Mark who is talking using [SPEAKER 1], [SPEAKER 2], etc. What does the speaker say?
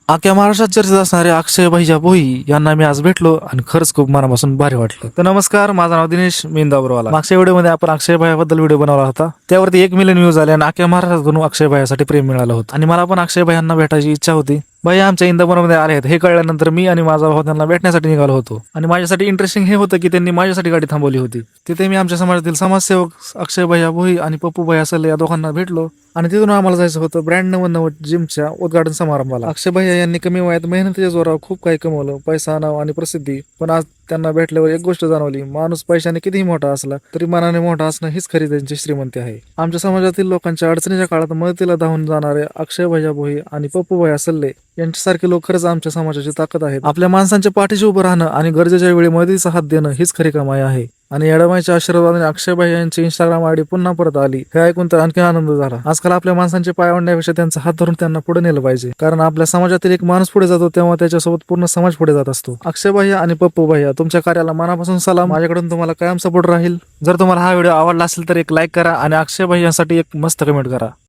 [SPEAKER 1] अख्ख्या महाराष्ट्रात चर्चेत असणारे अक्षय भाईजा भोई यांना मी आज भेटलो आणि खरंच खूप मनापासून भारी वाटलं. तर नमस्कार, माझं नाव दिनेश, मी इंदापूरवाला. मागच्या व्हिडिओमध्ये आपण अक्षय भाईबद्दल व्हिडिओ बनवला होता. त्यावरती 1 मिलियन व्ह्यूज आले आणि अख्ख्या महाराष्ट्रातून अक्षय भाईसाठी प्रेम मिळालं होतं आणि मला पण अक्षय भाईंना भेटायची इच्छा होती. भाई आमच्या इंदापूरमध्ये आले आहेत हे कळल्यानंतर मी आणि माझा भाऊ त्यांना भेटण्यासाठी निघालो होतो. आणि माझ्यासाठी इंटरेस्टिंग हे होतं की त्यांनी माझ्यासाठी गाडी थांबवली होती. तिथे मी आमच्या समाजातील समाजसेवक अक्षय भैया भोई आणि पप्पू भैया सल्ले या दोघांना भेटलो आणि तिथून आम्हाला जायचं होतं ब्रँड नवनवट जिमच्या उद्घाटन समारंभाला. अक्षय भैया यांनी कमी वयात मेहनतीच्या जोरावर खूप काही कमवलं, पैसा, नाव आणि प्रसिद्धी. पण आज त्यांना भेटल्यावर एक गोष्ट जाणवली, माणूस पैशाने कितीही मोठा असला तरी मनाने मोठा असणं हीच खरी त्यांची श्रीमंती आहे. आमच्या समाजातील लोकांच्या अडचणीच्या काळात मदतीला धावून जाणारे अक्षय भैया भोई आणि पप्पू भैया सल्ले यांच्यासारखे लोक खरंच आमच्या समाजाची ताकद आहेत. आपल्या माणसांच्या पाठीशी उभं राहणं आणि गरजेच्या वेळी मदतीचा हात देणं हीच खरी कमाई आहे. आणि येडमाईच्या आशीर्वादाने अक्षय भाई यांची इंस्टाग्राम आयडी पुन्हा परत आली हे ऐकून तर आणखी आनंद झाला. आजकाल आपल्या माणसांचे पाय ओढण्यापेक्षा त्यांचा हात धरून त्यांना पुढे नेलं पाहिजे, कारण आपल्या समाजातील एक माणूस पुढे जातो तेव्हा त्याच्यासोबत पूर्ण समाज पुढे जात असतो. अक्षय भैया आणि पप्पू भैया, तुमच्या कार्याला मनापासून सलाम. माझ्याकडून तुम्हाला कायम सपोर्ट राहील. जर तुम्हाला हा व्हिडिओ आवडला असेल तर एक लाईक करा आणि अक्षय भैयांसाठी एक मस्त कमेंट करा.